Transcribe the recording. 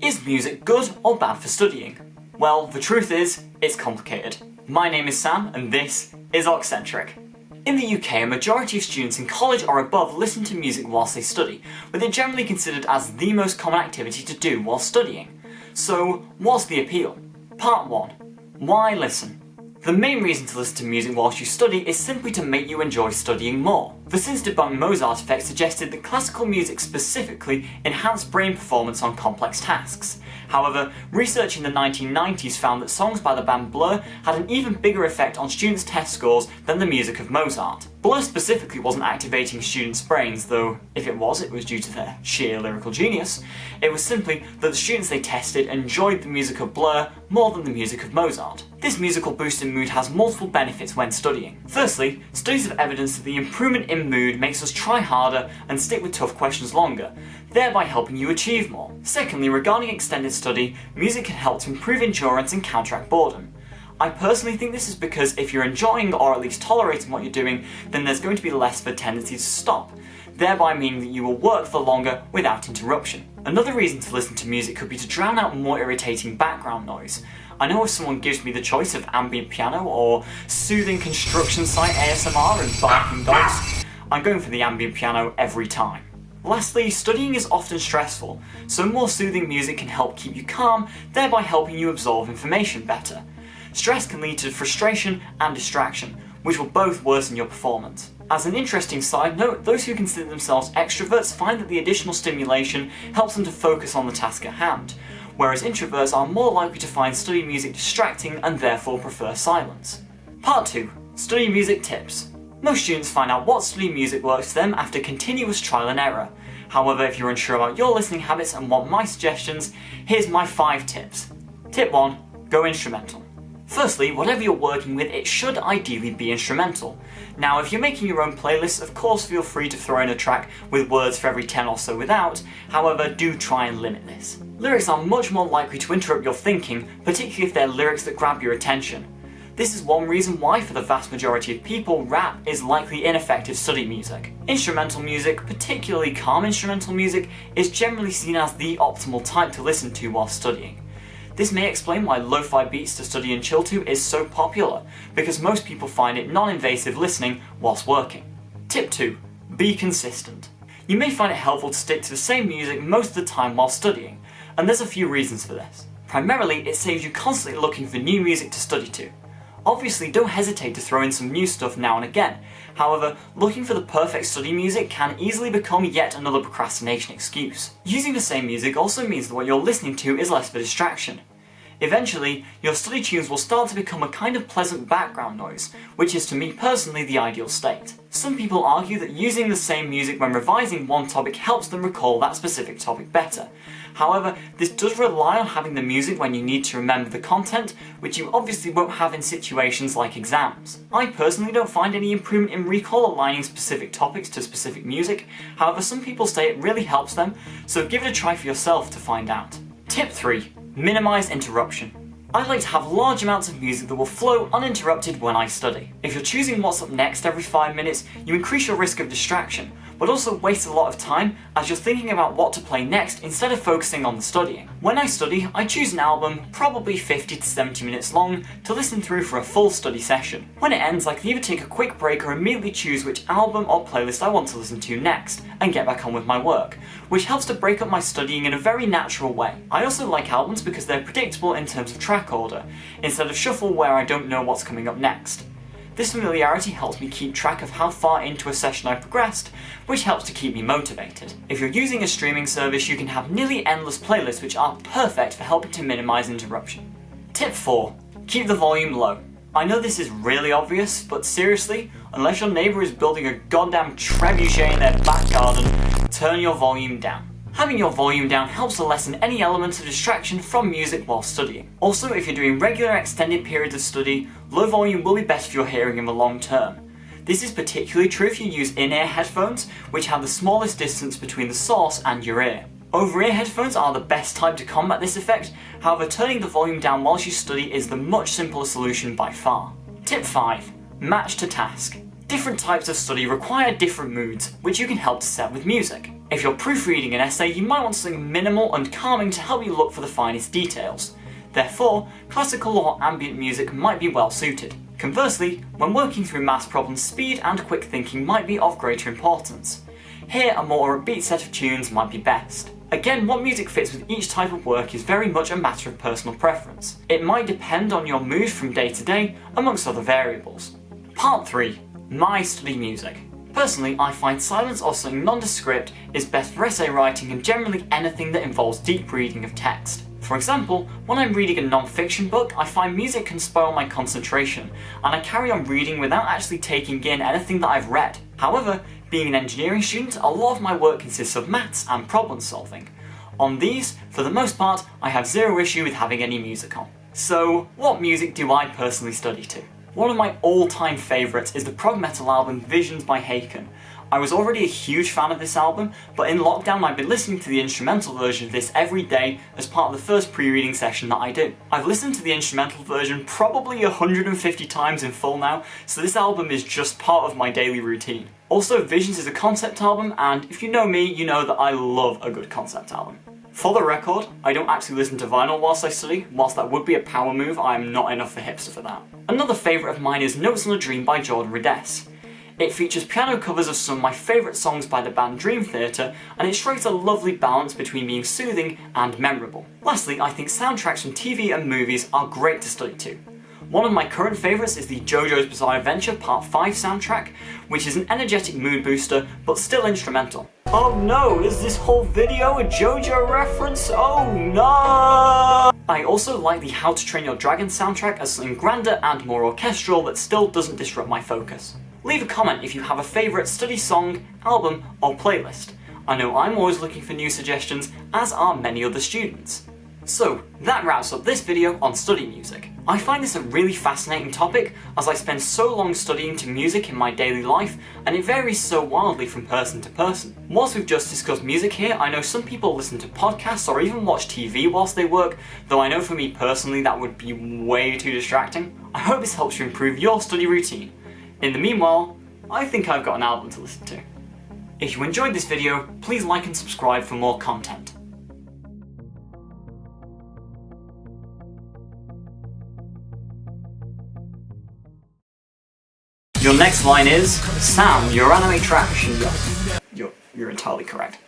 Is music good or bad for studying? Well, the truth is, it's complicated. My name is Sam, and this is Oxcentric. In the UK, a majority of students in college or above listen to music whilst they study, with it generally considered as the most common activity to do while studying. So, what's the appeal? Part 1. Why listen? The main reason to listen to music whilst you study is simply to make you enjoy studying more. The since debunked Mozart effect suggested that classical music specifically enhanced brain performance on complex tasks. However, research in the 1990s found that songs by the band Blur had an even bigger effect on students' test scores than the music of Mozart. Blur specifically wasn't activating students' brains, though if it was due to their sheer lyrical genius. It was simply that the students they tested enjoyed the music of Blur more than the music of Mozart. This musical boost in mood has multiple benefits when studying. Firstly, studies have evidence that the improvement in mood makes us try harder and stick with tough questions longer, thereby helping you achieve more. Secondly, regarding extended study, music can help to improve endurance and counteract boredom. I personally think this is because if you're enjoying or at least tolerating what you're doing, then there's going to be less of a tendency to stop, thereby meaning that you will work for longer without interruption. Another reason to listen to music could be to drown out more irritating background noise. I know if someone gives me the choice of ambient piano or soothing construction site ASMR and barking dogs, I'm going for the ambient piano every time. Lastly, studying is often stressful, so more soothing music can help keep you calm, thereby helping you absorb information better. Stress can lead to frustration and distraction, which will both worsen your performance. As an interesting side note, those who consider themselves extroverts find that the additional stimulation helps them to focus on the task at hand, whereas introverts are more likely to find study music distracting and therefore prefer silence. Part 2. Study music tips. Most students find out what study music works for them after continuous trial and error. However, if you're unsure about your listening habits and want my suggestions, here's my 5 tips. Tip 1. Go instrumental. Firstly, whatever you're working with, it should ideally be instrumental. Now, if you're making your own playlists, of course feel free to throw in a track with words for every 10 or so without, however, do try and limit this. Lyrics are much more likely to interrupt your thinking, particularly if they're lyrics that grab your attention. This is one reason why, for the vast majority of people, rap is likely ineffective study music. Instrumental music, particularly calm instrumental music, is generally seen as the optimal type to listen to while studying. This may explain why lo-fi beats to study and chill to is so popular, because most people find it non-invasive listening whilst working. Tip 2. Be consistent. You may find it helpful to stick to the same music most of the time while studying, and there's a few reasons for this. Primarily, it saves you constantly looking for new music to study to. Obviously, don't hesitate to throw in some new stuff now and again. However, looking for the perfect study music can easily become yet another procrastination excuse. Using the same music also means that what you're listening to is less of a distraction. Eventually, your study tunes will start to become a kind of pleasant background noise, which is to me personally the ideal state. Some people argue that using the same music when revising one topic helps them recall that specific topic better. However, this does rely on having the music when you need to remember the content, which you obviously won't have in situations like exams. I personally don't find any improvement in recall aligning specific topics to specific music, however some people say it really helps them, so give it a try for yourself to find out. Tip 3. Minimise interruption. I like to have large amounts of music that will flow uninterrupted when I study. If you're choosing what's up next every 5 minutes, you increase your risk of distraction, but also waste a lot of time as you're thinking about what to play next instead of focusing on the studying. When I study, I choose an album, probably 50 to 70 minutes long, to listen through for a full study session. When it ends, I can either take a quick break or immediately choose which album or playlist I want to listen to next, and get back on with my work, which helps to break up my studying in a very natural way. I also like albums because they're predictable in terms of track order, instead of shuffle where I don't know what's coming up next. This familiarity helps me keep track of how far into a session I've progressed, which helps to keep me motivated. If you're using a streaming service, you can have nearly endless playlists which are perfect for helping to minimise interruption. Tip 4. Keep the volume low. I know this is really obvious, but seriously, unless your neighbour is building a goddamn trebuchet in their back garden, turn your volume down. Having your volume down helps to lessen any elements of distraction from music while studying. Also, if you're doing regular extended periods of study, low volume will be best for your hearing in the long term. This is particularly true if you use in-ear headphones, which have the smallest distance between the source and your ear. Over-ear headphones are the best type to combat this effect, however turning the volume down whilst you study is the much simpler solution by far. Tip 5. Match to task. Different types of study require different moods, which you can help to set with music. If you're proofreading an essay, you might want something minimal and calming to help you look for the finest details. Therefore, classical or ambient music might be well suited. Conversely, when working through maths problems, speed and quick thinking might be of greater importance. Here, a more upbeat set of tunes might be best. Again, what music fits with each type of work is very much a matter of personal preference. It might depend on your mood from day to day, amongst other variables. Part 3. My study music. Personally, I find silence or something nondescript is best for essay writing and generally anything that involves deep reading of text. For example, when I'm reading a non-fiction book, I find music can spoil my concentration, and I carry on reading without actually taking in anything that I've read. However, being an engineering student, a lot of my work consists of maths and problem solving. On these, for the most part, I have zero issue with having any music on. So, what music do I personally study to? One of my all-time favourites is the prog metal album Visions by Haken. I was already a huge fan of this album, but in lockdown I've been listening to the instrumental version of this every day as part of the first pre-reading session that I do. I've listened to the instrumental version probably 150 times in full now, so this album is just part of my daily routine. Also, Visions is a concept album, and if you know me, you know that I love a good concept album. For the record, I don't actually listen to vinyl whilst I study. Whilst that would be a power move, I am not enough of a hipster for that. Another favourite of mine is Notes on a Dream by Jordan Rudess. It features piano covers of some of my favourite songs by the band Dream Theater, and it strikes a lovely balance between being soothing and memorable. Lastly, I think soundtracks from TV and movies are great to study to. One of my current favourites is the JoJo's Bizarre Adventure Part 5 soundtrack, which is an energetic mood booster, but still instrumental. Oh no, is this whole video a JoJo reference? Oh no! I also like the How to Train Your Dragon soundtrack as something grander and more orchestral that still doesn't disrupt my focus. Leave a comment if you have a favourite study song, album, or playlist. I know I'm always looking for new suggestions, as are many other students. So, that wraps up this video on study music. I find this a really fascinating topic, as I spend so long studying to music in my daily life, and it varies so wildly from person to person. Whilst we've just discussed music here, I know some people listen to podcasts or even watch TV whilst they work, though I know for me personally that would be way too distracting. I hope this helps you improve your study routine. In the meanwhile, I think I've got an album to listen to. If you enjoyed this video, please like and subscribe for more content. Your next line is, Sam, you're anime trash, and you're entirely correct.